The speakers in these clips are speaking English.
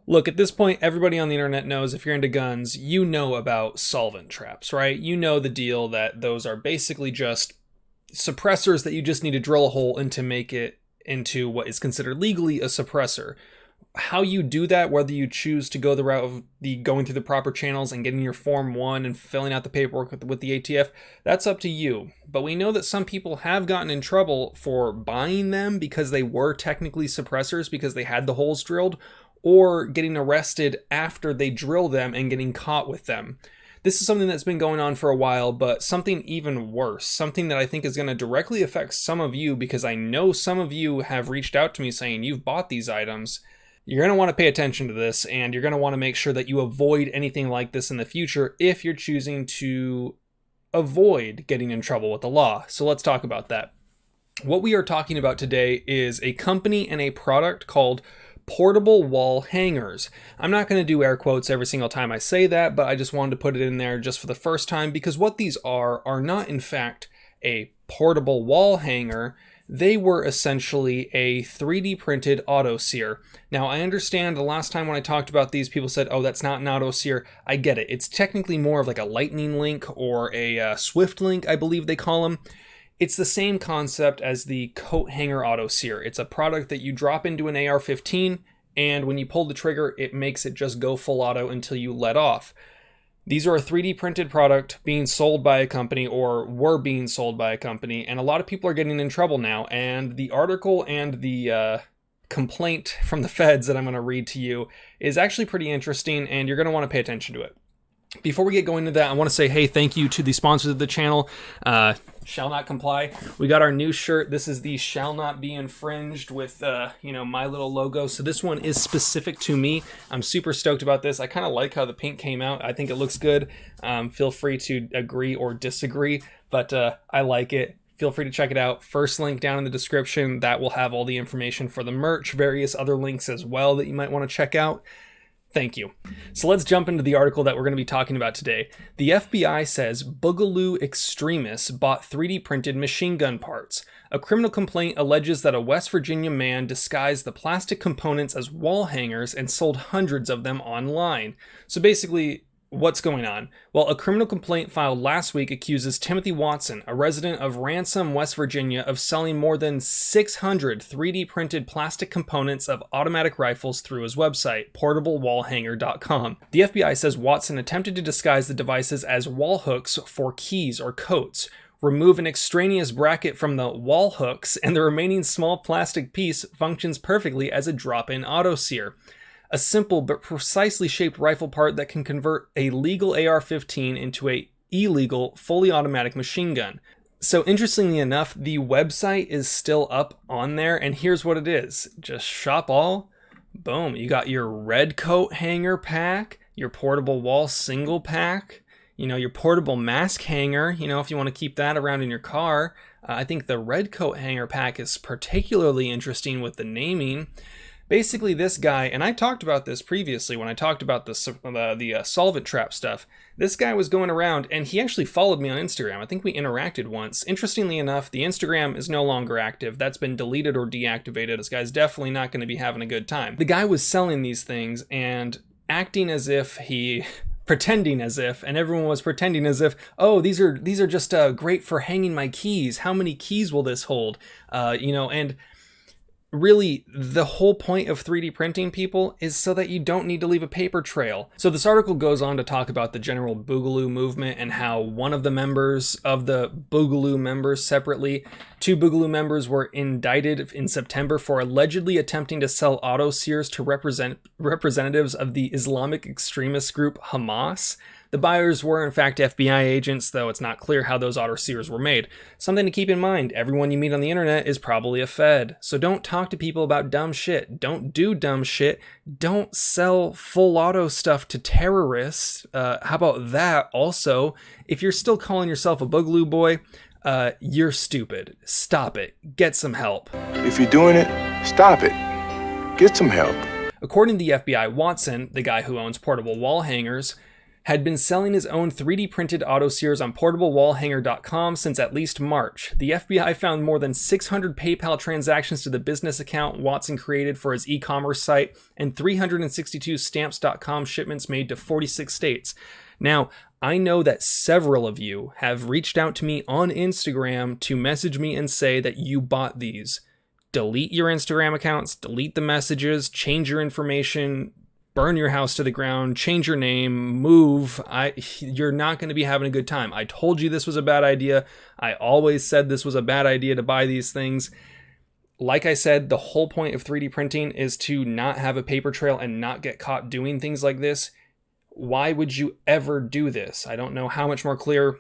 Look, at this point, everybody on the internet knows if you're into guns, you know about solvent traps, right? You know the deal that those are basically just suppressors that you just need to drill a hole in to make it into what is considered legally a suppressor. How you do that, whether you choose to go the route of going through the proper channels and getting your Form 1 and filling out the paperwork with the ATF, that's up to you. But we know that some people have gotten in trouble for buying them because they were technically suppressors because they had the holes drilled, or getting arrested after they drill them and getting caught with them. This is something that's been going on for a while, but something even worse, something that I think is going to directly affect some of you, because I know some of you have reached out to me saying you've bought these items. You're going to want to pay attention to this, and you're going to want to make sure that you avoid anything like this in the future if you're choosing to avoid getting in trouble with the law. So let's talk about that. What we are talking about today is a company and a product called portable wall hangers. I'm not going to do air quotes every single time I say that, but I just wanted to put it in there just for the first time, because what these are not in fact a portable wall hanger. They were essentially a 3D printed auto sear. Now, I understand the last time when I talked about these, people said, oh, that's not an auto sear. I get it. It's technically more of like a lightning link or a swift link, I believe they call them. It's the same concept as the coat hanger auto sear. It's a product that you drop into an AR-15, and when you pull the trigger, it makes it just go full auto until you let off. These are a 3D printed product being sold by a company, or were being sold by a company, and a lot of people are getting in trouble now. And the article and the complaint from the feds that I'm going to read to you is actually pretty interesting, and you're going to want to pay attention to it. Before we get going into that, I want to say, hey, thank you to the sponsors of the channel, Shall Not Comply. We got our new shirt. This is the Shall Not Be Infringed with, my little logo. So this one is specific to me. I'm super stoked about this. I kind of like how the pink came out. I think it looks good. Feel free to agree or disagree, but I like it. Feel free to check it out. First link down in the description. That will have all the information for the merch, various other links as well that you might want to check out. Thank you. So let's jump into the article that we're going to be talking about today. The FBI says Boogaloo extremists bought 3D printed machine gun parts. A criminal complaint alleges that a West Virginia man disguised the plastic components as wall hangers and sold hundreds of them online. So basically, what's going on? Well, a criminal complaint filed last week accuses Timothy Watson, a resident of Ransom, West Virginia, of selling more than 600 3D printed plastic components of automatic rifles through his website, portablewallhanger.com. The FBI says Watson attempted to disguise the devices as wall hooks for keys or coats, remove an extraneous bracket from the wall hooks, and the remaining small plastic piece functions perfectly as a drop-in auto sear. A simple but precisely shaped rifle part that can convert a legal AR-15 into a illegal, fully automatic machine gun. So interestingly enough, the website is still up on there, and here's what it is. Just shop all. Boom. You got your red coat hanger pack, your portable wall single pack, your portable mask hanger, if you want to keep that around in your car. I think the red coat hanger pack is particularly interesting with the naming. Basically, this guy, and I talked about this previously when I talked about the solvent trap stuff. This guy was going around, and he actually followed me on Instagram. I think we interacted once. Interestingly enough, the Instagram is no longer active. That's been deleted or deactivated. This guy's definitely not going to be having a good time. The guy was selling these things and acting as if pretending as if, and everyone was pretending as if, oh, these are just great for hanging my keys. How many keys will this hold? And really, the whole point of 3D printing, people, is so that you don't need to leave a paper trail. So this article goes on to talk about the general Boogaloo movement and how one of the members of the Boogaloo members separately, 2 Boogaloo members were indicted in September for allegedly attempting to sell auto sears to representatives of the Islamic extremist group Hamas. The buyers were in fact FBI agents, though it's not clear how those auto sears were made. Something to keep in mind, everyone you meet on the internet is probably a Fed. So don't talk to people about dumb shit. Don't do dumb shit. Don't sell full auto stuff to terrorists. How about that? Also, if you're still calling yourself a Boogaloo boy, you're stupid. Stop it. Get some help. If you're doing it, stop it. Get some help. According to the FBI, Watson, the guy who owns portable wall hangers, had been selling his own 3D printed autoseers on portablewallhanger.com since at least March. The FBI found more than 600 PayPal transactions to the business account Watson created for his e-commerce site and 362 stamps.com shipments made to 46 states. Now, I know that several of you have reached out to me on Instagram to message me and say that you bought these. Delete your Instagram accounts, delete the messages, change your information, burn your house to the ground, change your name, move. You're not going to be having a good time. I told you this was a bad idea. I always said this was a bad idea to buy these things. Like I said, the whole point of 3D printing is to not have a paper trail and not get caught doing things like this. Why would you ever do this? I don't know how much more clear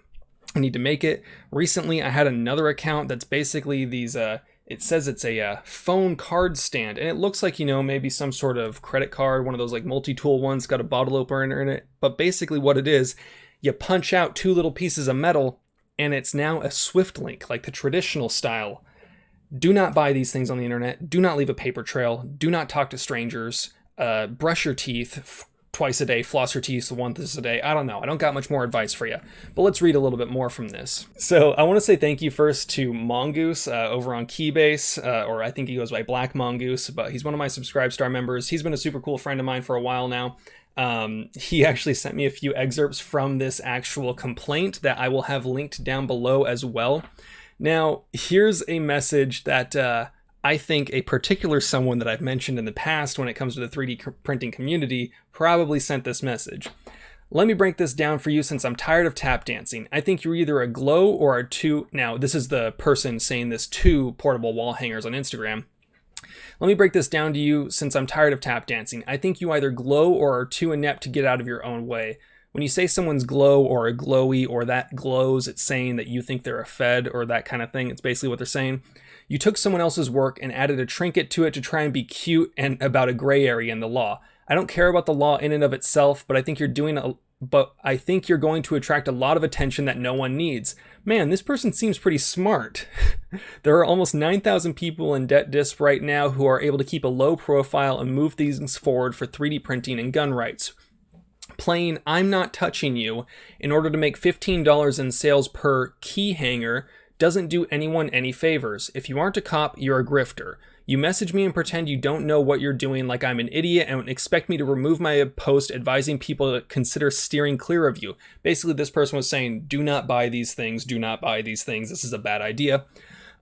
I need to make it. Recently, I had another account that's basically these... it says it's a phone card stand, and it looks like, maybe some sort of credit card, one of those like multi-tool ones, got a bottle opener in it. But basically what it is, you punch out 2 little pieces of metal, and it's now a Swift link, like the traditional style. Do not buy these things on the internet. Do not leave a paper trail. Do not talk to strangers. Brush your teeth twice a day, floss your teeth once a day. I don't know. I don't got much more advice for you, but let's read a little bit more from this. So I want to say thank you first to Mongoose over on Keybase, or I think he goes by Black Mongoose, but he's one of my Subscribe Star members. He's been a super cool friend of mine for a while now. He actually sent me a few excerpts from this actual complaint that I will have linked down below as well. Now, here's a message that I think a particular someone that I've mentioned in the past when it comes to the 3D printing community probably sent this message. Let me break this down for you since I'm tired of tap dancing. I think you're either a glow or a two. Now, this is the person saying this to portable wall hangers on Instagram. Let me break this down to you since I'm tired of tap dancing. I think you either glow or are too inept to get out of your own way. When you say someone's glow or a glowy or that glows, it's saying that you think they're a Fed or that kind of thing. It's basically what they're saying. You took someone else's work and added a trinket to it to try and be cute and about a gray area in the law. I don't care about the law in and of itself, but I think you're going to attract a lot of attention that no one needs. Man, this person seems pretty smart. There are almost 9,000 people in debt disp right now who are able to keep a low profile and move things forward for 3D printing and gun rights. Playing I'm not touching you in order to make $15 in sales per key hanger doesn't do anyone any favors. If you aren't a cop, you're a grifter. You message me and pretend you don't know what you're doing like I'm an idiot and expect me to remove my post advising people to consider steering clear of you. Basically, this person was saying, do not buy these things, do not buy these things, this is a bad idea.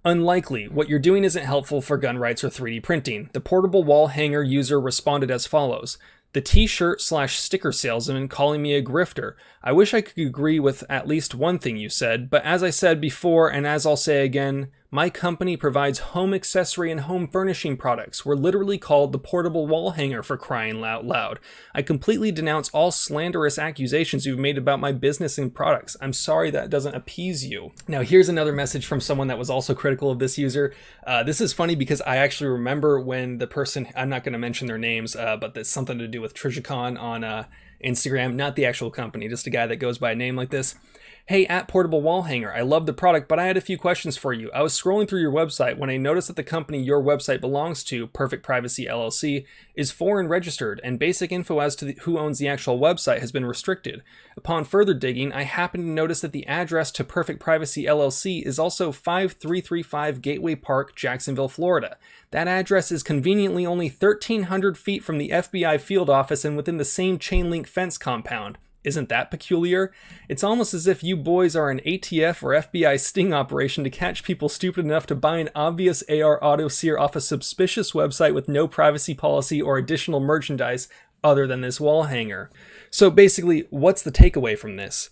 Unlikely. What you're doing isn't helpful for gun rights or 3D printing. The portable wall hanger user responded as follows. The t-shirt/sticker salesman calling me a grifter. I wish I could agree with at least one thing you said, but as I said before, and as I'll say again, my company provides home accessory and home furnishing products. We're literally called the portable wall hanger, for crying out loud. I completely denounce all slanderous accusations you've made about my business and products. I'm sorry that doesn't appease you. Now here's another message from someone that was also critical of this user. This is funny because I actually remember when the person, I'm not going to mention their names, but there's something to do with Trijicon on Instagram, not the actual company, just a guy that goes by a name like this. Hey, at Portable Wall Hanger, I love the product, but I had a few questions for you. I was scrolling through your website when I noticed that the company your website belongs to, Perfect Privacy LLC, is foreign registered, and basic info as to who owns the actual website has been restricted. Upon further digging, I happened to notice that the address to Perfect Privacy LLC is also 5335 Gateway Park, Jacksonville, Florida. That address is conveniently only 1,300 feet from the FBI field office and within the same chain link fence compound. Isn't that peculiar? It's almost as if you boys are an ATF or FBI sting operation to catch people stupid enough to buy an obvious AR autoseer off a suspicious website with no privacy policy or additional merchandise other than this wall hanger. So basically, what's the takeaway from this?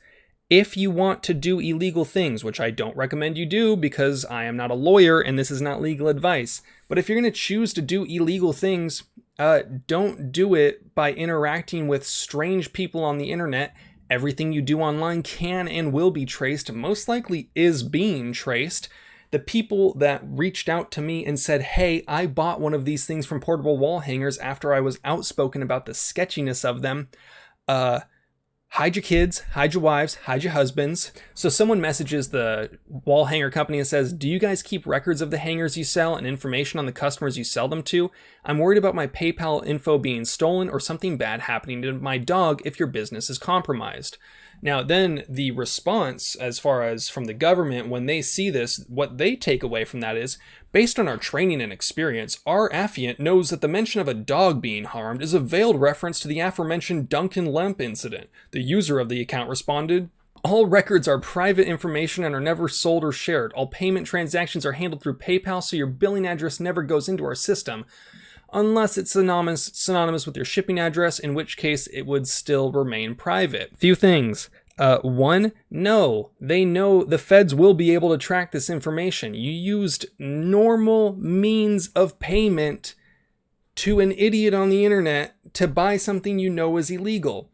If you want to do illegal things, which I don't recommend you do because I am not a lawyer and this is not legal advice, but if you're going to choose to do illegal things, don't do it by interacting with strange people on the internet. Everything you do online can and will be traced, most likely is being traced. The people that reached out to me and said, hey, I bought one of these things from Portable Wall Hangers after I was outspoken about the sketchiness of them, hide your kids, hide your wives, hide your husbands. So someone messages the wall hanger company and says, do you guys keep records of the hangers you sell and information on the customers you sell them to? I'm worried about my PayPal info being stolen or something bad happening to my dog if your business is compromised. Now, then the response, as far as from the government, when they see this, what they take away from that is, based on our training and experience, our affiant knows that the mention of a dog being harmed is a veiled reference to the aforementioned Duncan Lemp incident. The user of the account responded, all records are private information and are never sold or shared. All payment transactions are handled through PayPal, so your billing address never goes into our system. Unless it's synonymous with your shipping address, in which case it would still remain private. Few things. One, no, they know the feds will be able to track this information. You used normal means of payment to an idiot on the internet to buy something you know is illegal.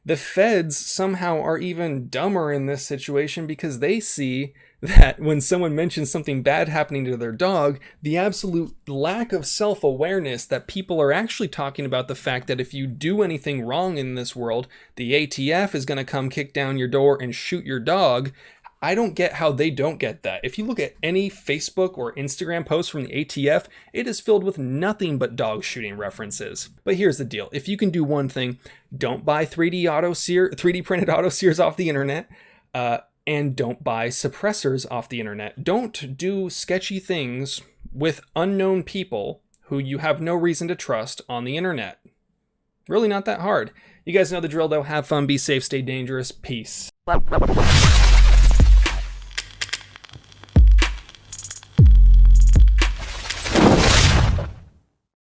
The feds somehow are even dumber in this situation because they see that when someone mentions something bad happening to their dog, the absolute lack of self-awareness that people are actually talking about the fact that if you do anything wrong in this world, the ATF is going to come kick down your door and shoot your dog. I don't get how they don't get that. If you look at any Facebook or Instagram post from the ATF, it is filled with nothing but dog shooting references. But here's the deal. If you can do one thing, don't buy 3D printed auto sears off the internet, and don't buy suppressors off the internet. Don't do sketchy things with unknown people who you have no reason to trust on the internet. Really not that hard. You guys know the drill though. Have fun, be safe, stay dangerous. Peace.